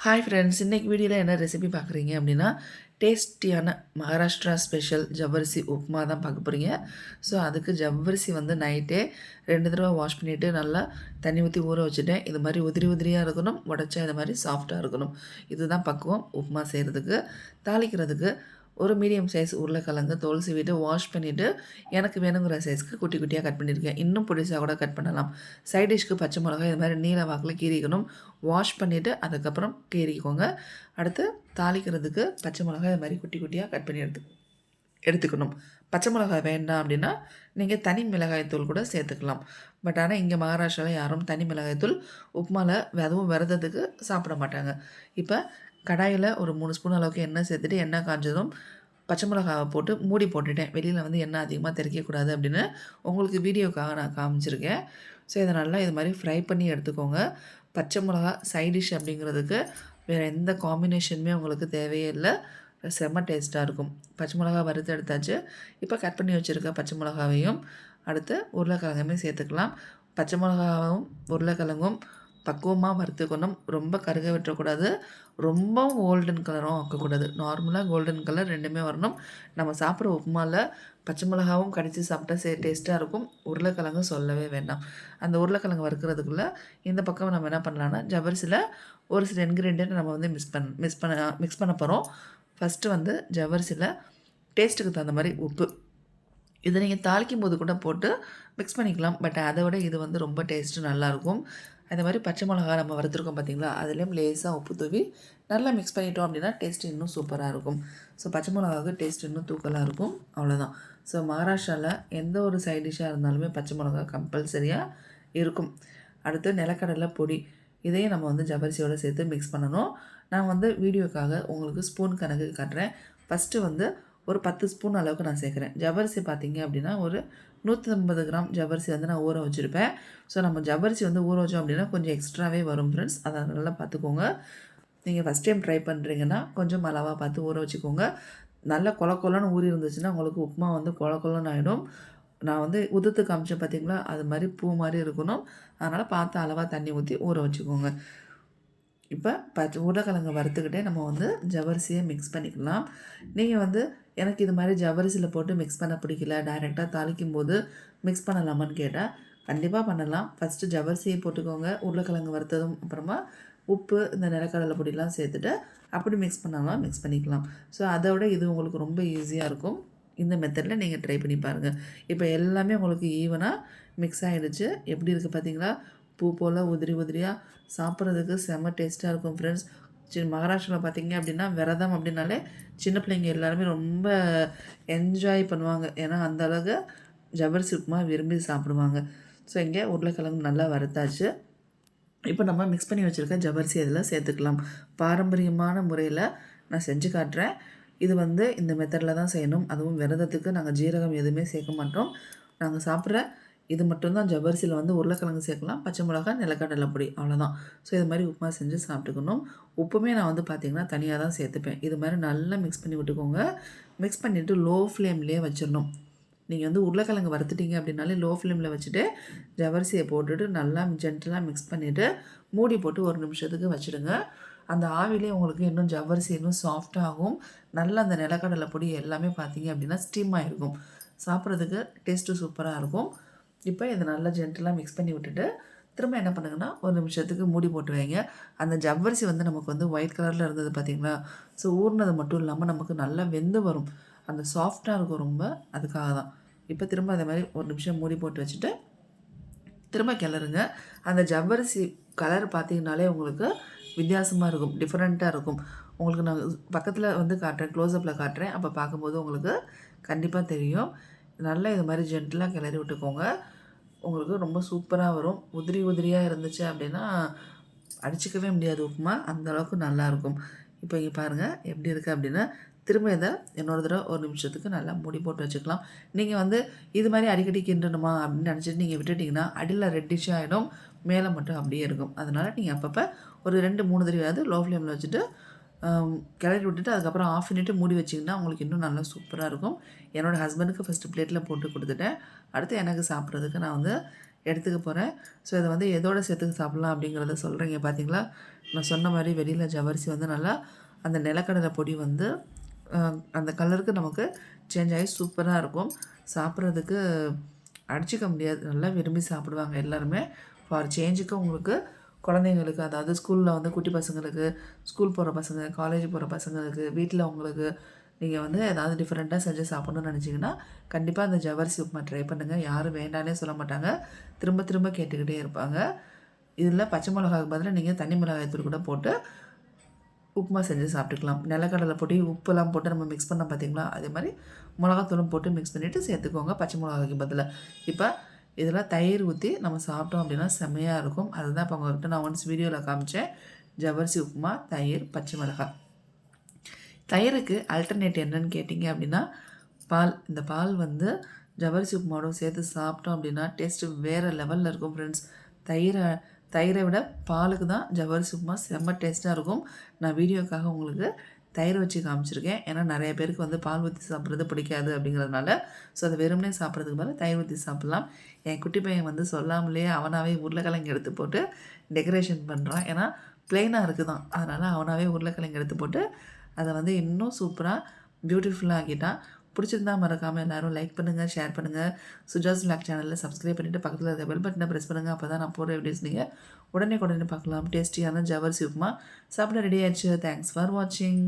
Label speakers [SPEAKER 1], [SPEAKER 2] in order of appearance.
[SPEAKER 1] Hi friends, இன்றைக்கி வீடியோவில் என்ன ரெசிபி பார்க்குறீங்க அப்படின்னா, டேஸ்டியான மகாராஷ்டிரா ஸ்பெஷல் ஜவ்வரிசி உப்புமா தான் பார்க்க போகிறீங்க. ஸோ அதுக்கு ஜவ்வரிசி வந்து நைட்டே 2 தடவை வாஷ் பண்ணிவிட்டு நல்லா தண்ணி ஊற்றி ஊற வச்சுட்டேன். இது மாதிரி உதிரி உதிரியாக இருக்கணும், உடச்சா இது மாதிரி சாஃப்டாக இருக்கணும். இதுதான் பக்குவம் உப்புமா செய்கிறதுக்கு. தாளிக்கிறதுக்கு ஒரு மீடியம் சைஸ் உருளைக்கிழங்கு தோல் சீவிட்டு வாஷ் பண்ணிவிட்டு எனக்கு வேணுங்கிற சைஸ்க்கு குட்டி குட்டியாக கட் பண்ணியிருக்கேன். இன்னும் பொடிசாக கூட கட் பண்ணலாம். சைட் டிஷ்க்கு பச்சை மிளகாய் இது மாதிரி நீல வாக்கில் கீறிக்கணும். வாஷ் பண்ணிவிட்டு அதுக்கப்புறம் கீறிக்கோங்க. அடுத்து தாளிக்கிறதுக்கு பச்சை மிளகாய் இது மாதிரி குட்டி குட்டியாக கட் பண்ணி எடுத்துக்கணும். பச்சை மிளகாய் வேண்டாம் அப்படின்னா நீங்கள் தனி மிளகாய்த்தூள் கூட சேர்த்துக்கலாம். பட் ஆனால் இங்கே மகாராஷ்டிராவில் யாரும் தனி மிளகாய்த்தூள் உப்புமாவில் அதுவும் விரதத்துக்கு சாப்பிட மாட்டாங்க. இப்போ கடாயில் ஒரு 3 ஸ்பூன் அளவுக்கு எண்ணெய் சேர்த்துட்டு எண்ணெய் காஞ்சதும் பச்சை மிளகாவை போட்டு மூடி போட்டுட்டேன். வெளியில் வந்து எண்ணெய் அதிகமாக தெறிக்கக்கூடாது அப்படின்னு உங்களுக்கு வீடியோக்காக நான் காமிச்சிருக்கேன். ஸோ இதை நல்லா இது மாதிரி ஃப்ரை பண்ணி எடுத்துக்கோங்க. பச்சை மிளகா சைட் டிஷ் அப்படிங்கிறதுக்கு வேறு எந்த காம்பினேஷனுமே உங்களுக்கு தேவையே இல்லை. செம்ம டேஸ்ட்டாக இருக்கும். பச்சை மிளகா வறுத்து எடுத்தாச்சு. இப்போ கட் பண்ணி வச்சுருக்க பச்சை மிளகாவையும் அடுத்து உருளைக்கிழங்குமே சேர்த்துக்கலாம். பச்சை மிளகாவும் உருளைக்கிழங்கும் பக்குவமாக வறுத்துக்கணும். ரொம்ப கருக விட்டுறக்கூடாது, ரொம்ப கோல்டன் கலரும் ஆக்கக்கூடாது. நார்மலாக கோல்டன் கலர் ரெண்டுமே வரணும். நம்ம சாப்பிட்ற உப்புமாவில் பச்சை மிளகாவும் கடித்து சாப்பிட்டா டேஸ்ட்டாக இருக்கும். உருளைக்கிழங்கு சொல்லவே வேண்டாம். அந்த உருளைக்கிழங்கு வறுக்கிறதுக்குள்ளே இந்த பக்கம் நம்ம என்ன பண்ணலான்னா, ஜவ்வரிசியில் ஒரு சில இன்க்ரீடியன்ட் நம்ம வந்து மிக்ஸ் பண்ண போகிறோம். ஃபஸ்ட்டு வந்து ஜவ்வரிசியில் டேஸ்ட்டுக்கு தகுந்த மாதிரி உப்பு. இதை நீங்கள் தாளிக்கும் போது கூட போட்டு மிக்ஸ் பண்ணிக்கலாம். பட் அதை விட இது வந்து ரொம்ப டேஸ்ட்டு நல்லாயிருக்கும். அந்த மாதிரி பச்சை மிளகா நம்ம வறுத்துருக்கோம் பார்த்தீங்களா, அதுலேயும் லேசாக உப்பு தூவி நல்லா மிக்ஸ் பண்ணிட்டோம் அப்படின்னா டேஸ்ட் இன்னும் சூப்பராக இருக்கும். ஸோ பச்சை மிளகாவுக்கு டேஸ்ட் இன்னும் தூக்கலாக இருக்கும். அவ்வளோதான். ஸோ மகாராஷ்டிராவில் எந்த ஒரு சைட் டிஷ்ஷாக இருந்தாலுமே பச்சை மிளகா கம்பல்சரியாக இருக்கும். அடுத்து நிலக்கடலை பொடி, இதையும் நம்ம வந்து ஜவ்வரிசியோடு சேர்த்து மிக்ஸ் பண்ணணும். நான் வந்து வீடியோக்காக உங்களுக்கு ஸ்பூன் கணக்கு காட்டுறேன். ஃபஸ்ட்டு வந்து ஒரு 10 ஸ்பூன் அளவுக்கு நான் சேர்க்குறேன். ஜவ்வரிசி பார்த்திங்க அப்படின்னா ஒரு 150 கிராம் ஜவ்வரிசி வந்து நான் ஊற வச்சுருப்பேன். ஸோ நம்ம ஜவ்வரிசி வந்து ஊற வச்சோம் அப்படின்னா கொஞ்சம் எக்ஸ்ட்ராவே வரும் ஃப்ரெண்ட்ஸ். அதை நல்லா பார்த்துக்கோங்க. நீங்கள் ஃபஸ்ட் டைம் ட்ரை பண்ணுறீங்கன்னா கொஞ்சம் அளவாக பார்த்து ஊற வச்சுக்கோங்க. நல்லா கொலன்னு ஊறி இருந்துச்சுன்னா உங்களுக்கு உப்புமா வந்து கொலன்னு ஆகிடும். நான் வந்து உதுத்து காமிச்சேன் பார்த்தீங்களா, அது மாதிரி பூ மாதிரி இருக்கணும். அதனால் பார்த்து அளவாக தண்ணி ஊற்றி ஊற வச்சுக்கோங்க. இப்போ உருளைக்கிழங்கு வறுத்துக்கிட்டே நம்ம வந்து ஜவ்வரிசியை மிக்ஸ் பண்ணிக்கலாம். நீங்கள் வந்து எனக்கு இது மாதிரி ஜவ்வரிசியில் போட்டு மிக்ஸ் பண்ண பிடிக்கல, டைரெக்டாக தாளிக்கும் போது மிக்ஸ் பண்ணலாமான்னு கேட்டால் கண்டிப்பாக பண்ணலாம். ஃபஸ்ட்டு ஜவ்வரிசியை போட்டுக்கோங்க. உருளைக்கிழங்கு வறுத்ததும் அப்புறமா உப்பு இந்த நிலக்கடலை பொடியெலாம் சேர்த்துட்டு அப்படி மிக்ஸ் பண்ணலாம், மிக்ஸ் பண்ணிக்கலாம். ஸோ அதை விட இது உங்களுக்கு ரொம்ப ஈஸியாக இருக்கும். இந்த மெத்தடில் நீங்கள் ட்ரை பண்ணி பாருங்கள். இப்போ எல்லாமே உங்களுக்கு ஈவனாக மிக்ஸ் ஆகிடுச்சு. எப்படி இருக்குது பார்த்தீங்களா? பூ போல் உதிரி உதிரியாக சாப்பிட்றதுக்கு செம்ம டேஸ்ட்டாக இருக்கும் ஃப்ரெண்ட்ஸ். மகாராஷ்டிராவில் பார்த்திங்க அப்படின்னா விரதம் அப்படின்னாலே சின்ன பிள்ளைங்க எல்லாருமே ரொம்ப என்ஜாய் பண்ணுவாங்க. ஏன்னா அந்த அளவுக்கு ஜவ்வரிசி உப்புமா விரும்பி சாப்பிடுவாங்க. ஸோ இங்கே உருளைக்கிழங்கு நல்லா வறுத்தாச்சு. இப்போ நம்ம மிக்ஸ் பண்ணி வச்சுருக்க ஜவ்வரிசி அதில் சேர்த்துக்கலாம். பாரம்பரியமான முறையில் நான் செஞ்சு காட்டுறேன். இது வந்து இந்த மெத்தடில் தான் செய்யணும். அதுவும் விரதத்துக்கு நாங்கள் ஜீரகம் எதுவுமே சேர்க்க மாட்டோம். நாங்கள் சாப்பிட்ற இது மட்டும்தான். ஜவ்வரிசியில் வந்து உருளைக்கிழங்கு சேர்க்கலாம், பச்சை மிளகா, நிலக்கடலை பொடி, அவ்வளோதான். ஸோ இது மாதிரி உப்புமா செஞ்சு சாப்பிட்டுக்கணும். உப்புமே நான் வந்து பார்த்திங்கன்னா தனியாக தான் சேர்த்துப்பேன். இது மாதிரி நல்லா மிக்ஸ் பண்ணி விட்டுக்கோங்க. மிக்ஸ் பண்ணிவிட்டு லோ ஃப்ளேம்லேயே வச்சிடணும். நீங்கள் வந்து உருளைக்கிழங்கு வறுத்துட்டீங்க அப்படின்னாலே லோ ஃப்ளேமில் வச்சுட்டு ஜவ்வரிசியை போட்டுட்டு நல்லா ஜென்டலாக மிக்ஸ் பண்ணிவிட்டு மூடி போட்டு 1 நிமிஷத்துக்கு வச்சுடுங்க. அந்த ஆவிலே உங்களுக்கு இன்னும் ஜவ்வரிசி இன்னும் சாஃப்டாகும். நல்லா அந்த நிலக்கடலை பொடி எல்லாமே பார்த்திங்க அப்படின்னா ஸ்டீம் ஆகிருக்கும். சாப்பிட்றதுக்கு டேஸ்ட்டு சூப்பராக இருக்கும். இப்போ இதை நல்லா ஜென்டலாக மிக்ஸ் பண்ணி விட்டுட்டு திரும்ப என்ன பண்ணுங்கன்னா 1 நிமிஷத்துக்கு மூடி போட்டு வைங்க. அந்த ஜவ்வரிசி வந்து நமக்கு வந்து ஒயிட் கலரில் இருந்தது பார்த்திங்களா? ஸோ ஊறினது மட்டும் இல்லாமல் நமக்கு நல்லா வெந்து வரும். அந்த சாஃப்டாக இருக்கும் ரொம்ப, அதுக்காக தான். இப்போ திரும்ப அதே மாதிரி 1 நிமிஷம் மூடி போட்டு வச்சுட்டு திரும்ப கிளறுங்க. அந்த ஜவ்வரிசி கலர் பார்த்திங்கனாலே உங்களுக்கு வித்தியாசமாக இருக்கும், டிஃப்ரெண்ட்டாக இருக்கும். உங்களுக்கு நான் பக்கத்தில் வந்து காட்டுறேன், க்ளோஸ்அப்பில் காட்டுறேன். அப்போ பார்க்கும்போது உங்களுக்கு கண்டிப்பாக தெரியும். நல்லா இது மாதிரி ஜென்டலாக கிளறி விட்டுக்கோங்க. உங்களுக்கு ரொம்ப சூப்பராக வரும். உதிரி உதிரியாக இருந்துச்சு அப்படின்னா அடிச்சிக்கவே முடியாது உப்புமா, அந்தளவுக்கு நல்லாயிருக்கும். இப்போ இங்கே பாருங்கள் எப்படி இருக்குது அப்படின்னா திரும்ப இதை இன்னொரு தடவை 1 நிமிஷத்துக்கு நல்லா மூடி போட்டு வச்சுக்கலாம். நீங்கள் வந்து இது மாதிரி அடிக்கடி கிண்டணுமா அப்படின்னு நினச்சிட்டு நீங்கள் விட்டுட்டிங்கன்னா அடியில் ரெட்டிஷ் ஆகிடும், மேலே மட்டும் அப்படியே இருக்கும். அதனால் நீங்கள் அப்பப்போ ஒரு 2-3 தடவையாவது லோ ஃப்ளேமில் வச்சுட்டு கிளறி விட்டுட்டு அதுக்கப்புறம் ஆஃப் பண்ணிவிட்டு மூடி வச்சிங்கன்னா உங்களுக்கு இன்னும் நல்லா சூப்பராக இருக்கும். என்னோடய ஹஸ்பண்டுக்கு ஃபஸ்ட்டு பிளேட்டில் போட்டு கொடுத்துட்டேன். அடுத்து எனக்கு சாப்பிட்றதுக்கு நான் வந்து எடுத்துக்க போகிறேன். ஸோ இதை வந்து எதோட சேர்த்துக்கு சாப்பிட்லாம் அப்படிங்கிறத சொல்கிறீங்க பார்த்தீங்களா? நான் சொன்ன மாரி வெளியில ஜவ்வரிசி வந்து நல்லா அந்த நிலக்கடலை பொடி வந்து அ அந்த கலருக்கு நமக்கு சேஞ்ச் ஆகி சூப்பரா இருக்கும். சாப்பிட்றதுக்கு அடிச்சுக்க முடியாது. நல்லா விரும்பி சாப்பிடுவாங்க எல்லாருமே. ஃபார் சேஞ்சுக்கு உங்களுக்கு குழந்தைங்களுக்கு அதாவது ஸ்கூல்ல வந்து குட்டி பசங்களுக்கு, ஸ்கூல் போகிற பசங்க, காலேஜ் போகிற பசங்களுக்கு, வீட்ல உங்களுக்கு நீங்க வந்து ஏதாவது டிஃபரெண்ட்டா செஞ்சு சாப்பிடணும்னு நெனச்சிங்கன்னா, கண்டிப்பா அந்த ஜவ்வரிசி உப்புமா ட்ரை பண்ணுங்க. யாரும் வேண்டான்னே சொல்ல மாட்டாங்க. திரும்ப திரும்ப கேட்டுக்கிட்டே இருப்பாங்க. இதில பச்சை மிளகாய்க்கு பதிலா நீங்க தனி மிளகாய் தூள் கூட போட்டு உப்புமா செஞ்சு சாப்பிட்டுக்கலாம். நிலக்கடலை பொடி, உப்புலாம் போட்டு நம்ம மிக்ஸ் பண்ணோம் பார்த்தீங்களா? அதே மாரி மிளகாத்தூளும் போட்டு மிக்ஸ் பண்ணிவிட்டு சேர்த்துக்கோங்க பச்சை மிளகாய்க்கு பதிலா. இப்ப இதில தயிர் ஊத்தி நம்ம சாப்பிட்டோம் அப்படின்னா செம்மையா இருக்கும். அதுதான் இப்ப உங்ககிட்ட நான் ஒன்ஸ் வீடியோல காமிச்சேன். ஜவ்வரிசி உப்புமா, தயிர், பச்சை மிளகாய். தயிருக்கு அல்டர்னேட் என்னன்னு கேட்டிங்க அப்படின்னா, பால். இந்த பால் வந்து ஜவ்வரிசி உப்புமாவோட சேர்த்து சாப்பிட்டோம் அப்படின்னா, டேஸ்ட்டு வேற லெவல்ல இருக்கும் ஃப்ரெண்ட்ஸ். தயிர தயிரை விட பாலுக்கு தான் ஜவ்வரிசி உப்புமா செம்ம டேஸ்ட்டா இருக்கும். நான் வீடியோக்காக உங்களுக்கு தயிர் வச்சு காமிச்சிருக்கேன். ஏன்னா நெறைய பேருக்கு வந்து பால் ஊத்தி சாப்பிட்றது பிடிக்காது அப்படிங்கிறதுனால, ஸோ அத வெறுமனே சாப்பிட்றதுக்கு பதிலா தயிர் ஊத்தி சாப்பிட்லாம். என் குட்டி பையன் வந்து சொல்லாமலேயே அவனாவே உருளைக்கிழங்கு எடுத்து போட்டு டெக்கரேஷன் பண்றான். ஏன்னா பிளெயினா இருக்குதாம். அதனால அவனாவே உருளைக்கிழங்கு எடுத்து போட்டு அத வந்து இன்னும் சூப்பரா பியூட்டிஃபுல்லா ஆக்கிட்டான். பிடிச்சிருந்தா மறக்காம எல்லாரும் லைக் பண்ணுங்க, ஷேர் பண்ணுங்க. சுஜாஸ் விளாக் சேனல்ல சப்ஸ்கிரைப் பண்ணிட்டு பக்கத்துல இருக்க பெல் பட்டன பிரஸ் பண்ணுங்க. அப்பதான் நான் போடுற வீடியோஸ் நீங்க உடனே பார்க்கலாம். டேஸ்டியான ஜவ்வரிசி உப்புமா சாப்பிட ரெடி ஆயிடுச்சு. தேங்க்ஸ் ஃபார் வாட்சிங்.